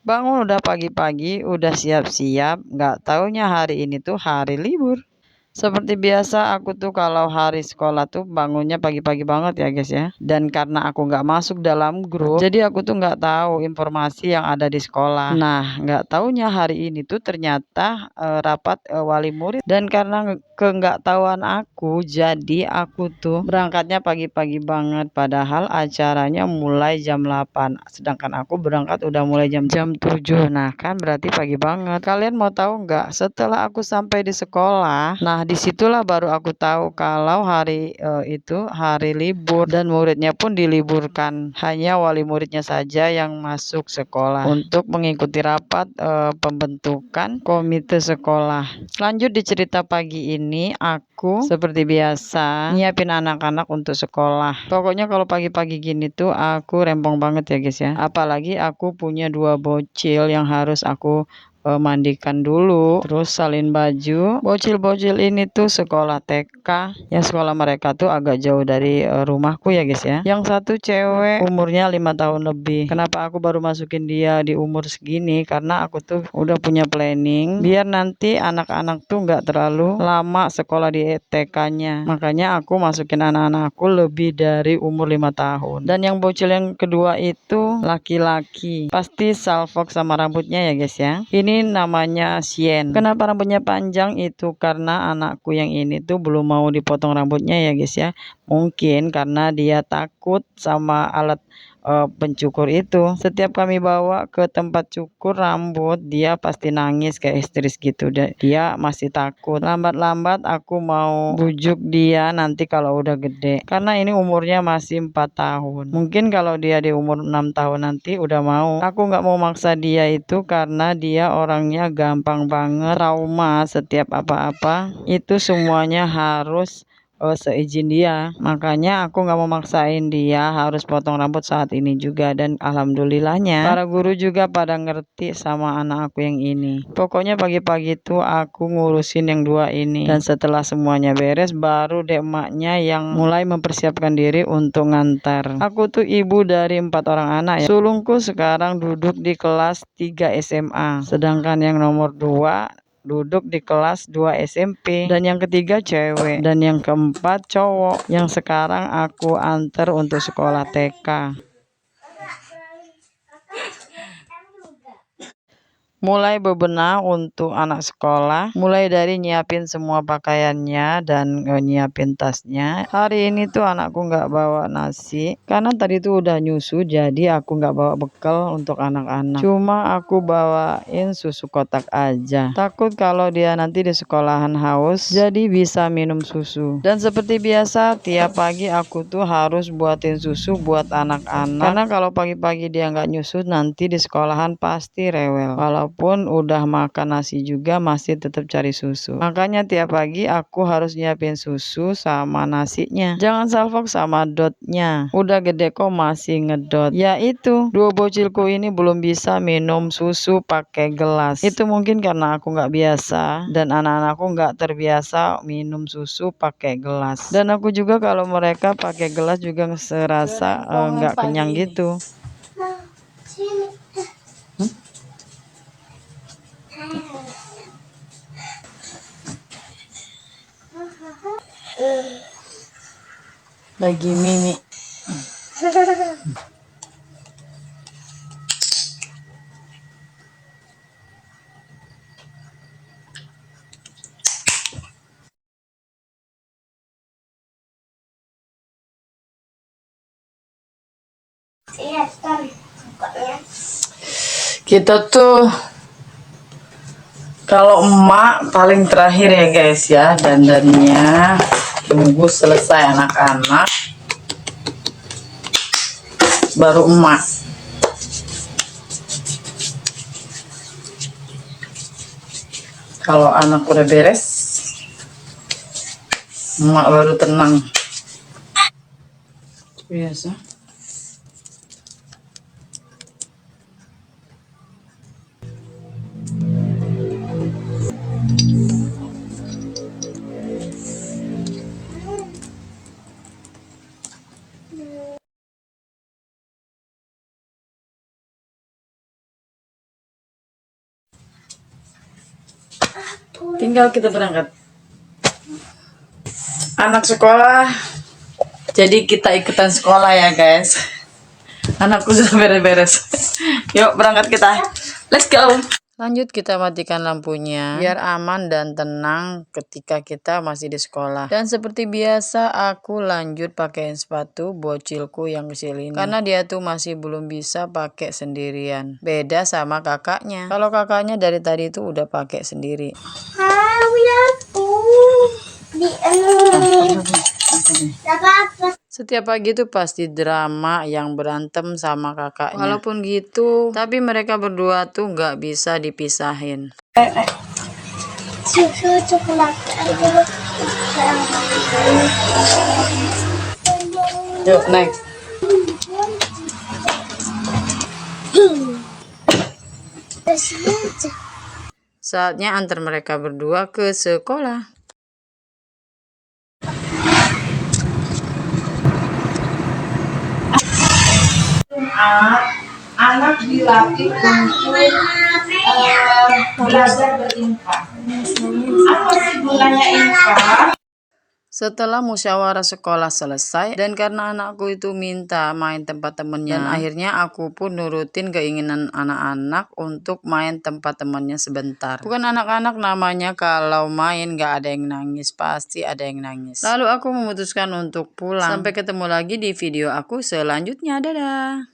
Bangun udah pagi-pagi, udah siap-siap, nggak taunya hari ini tuh hari libur. Seperti biasa aku tuh kalau hari sekolah tuh bangunnya pagi-pagi banget ya guys ya. Dan karena aku nggak masuk dalam grup, jadi aku tuh nggak tahu informasi yang ada di sekolah. Nah, nggak taunya hari ini tuh ternyata rapat wali murid. Dan karena nggak tahuan aku, jadi aku tuh berangkatnya pagi-pagi banget. Padahal acaranya mulai jam 8. Sedangkan aku berangkat udah mulai jam 7. Nah kan berarti pagi banget. Kalian mau tahu nggak? Setelah aku sampai di sekolah, nah disitulah baru aku tahu kalau hari itu hari libur dan muridnya pun diliburkan. Hanya wali muridnya saja yang masuk sekolah untuk mengikuti rapat pembentukan komite sekolah. Lanjut di cerita pagi ini, aku seperti biasa nyiapin anak-anak untuk sekolah. Pokoknya kalau pagi-pagi gini tuh aku rempong banget ya guys ya. Apalagi aku punya 2 bocil yang harus aku mandikan dulu, terus salin baju. Bocil-bocil ini tuh sekolah TK, ya sekolah mereka tuh agak jauh dari rumahku ya guys ya. Yang satu cewek umurnya 5 tahun lebih. Kenapa aku baru masukin dia di umur segini? Karena aku tuh udah punya planning biar nanti anak-anak tuh nggak terlalu lama sekolah di TK-nya. Makanya aku masukin anak-anakku lebih dari umur 5 tahun. Dan yang bocil yang kedua itu laki-laki. Pasti salfok sama rambutnya ya guys ya. Ini namanya Sien. Kenapa rambutnya panjang? Itu karena anakku yang ini tuh belum mau dipotong rambutnya ya guys ya. Mungkin karena dia takut sama alat pencukur itu. Setiap kami bawa ke tempat cukur rambut, dia pasti nangis kayak histeris gitu. Dia masih takut. Lambat-lambat aku mau bujuk dia nanti kalau udah gede. Karena ini umurnya masih 4 tahun. Mungkin kalau dia di umur 6 tahun nanti udah mau. Aku nggak mau maksa dia itu karena dia orangnya gampang banget trauma. Setiap apa-apa itu semuanya harus seizin dia. Makanya aku nggak mau maksain dia harus potong rambut saat ini juga. Dan alhamdulillahnya para guru juga pada ngerti sama anak aku yang ini. Pokoknya pagi-pagi tuh aku ngurusin yang 2 ini. Dan setelah semuanya beres baru deh emaknya yang mulai mempersiapkan diri untuk ngantar. Aku tuh ibu dari 4 orang anak ya. Sulungku sekarang duduk di kelas 3 SMA. Sedangkan yang nomor 2 duduk di kelas 2 SMP, dan yang ketiga cewek, dan yang keempat cowok yang sekarang aku antar untuk sekolah TK. Mulai bebenah untuk anak sekolah, mulai dari nyiapin semua pakaiannya dan nyiapin tasnya. Hari ini tuh anakku nggak bawa nasi karena tadi tuh udah nyusu, jadi aku nggak bawa bekal untuk anak-anak. Cuma aku bawain susu kotak aja. Takut kalau dia nanti di sekolahan haus, jadi bisa minum susu. Dan seperti biasa, tiap pagi aku tuh harus buatin susu buat anak-anak. Karena kalau pagi-pagi dia nggak nyusu, nanti di sekolahan pasti rewel. Walaupun udah makan nasi juga masih tetap cari susu. Makanya tiap pagi aku harus nyiapin susu sama nasinya. Jangan salfok sama dotnya. Udah gede kok masih ngedot. Ya itu, 2 bocilku ini belum bisa minum susu pakai gelas. Itu mungkin karena aku nggak biasa dan anak-anakku nggak terbiasa minum susu pakai gelas. Dan aku juga kalau mereka pakai gelas juga serasa nggak kenyang gitu. Lagi mini. Kita tuh kalau emak paling terakhir ya guys ya, dandannya tunggu selesai anak-anak baru emak. Kalau anak udah beres, emak baru tenang. Biasa. Tinggal kita berangkat. Anak sekolah. Jadi kita ikutan sekolah ya guys. Anakku sudah beres-beres. Yuk berangkat kita. Let's go. Lanjut kita matikan lampunya biar aman dan tenang ketika kita masih di sekolah. Dan seperti biasa aku lanjut pakai sepatu bocilku yang kecil ini. Karena dia tuh masih belum bisa pakai sendirian. Beda sama kakaknya. Kalau kakaknya dari tadi tuh udah pakai sendiri. Setiap pagi tuh pasti drama yang berantem sama kakaknya. Walaupun gitu, tapi mereka berdua tuh nggak bisa dipisahin. Susu coklat. Yuk naik. Saatnya antar mereka berdua ke sekolah. Anak dilatih untuk belajar berinfak. Apa sih gunanya infak? Setelah musyawarah sekolah selesai, dan karena anakku itu minta main tempat temennya, dan akhirnya aku pun nurutin keinginan anak-anak untuk main tempat temennya sebentar. Bukan anak-anak namanya, kalau main gak ada yang nangis, pasti ada yang nangis. Lalu aku memutuskan untuk pulang. Sampai ketemu lagi di video aku selanjutnya, dadah!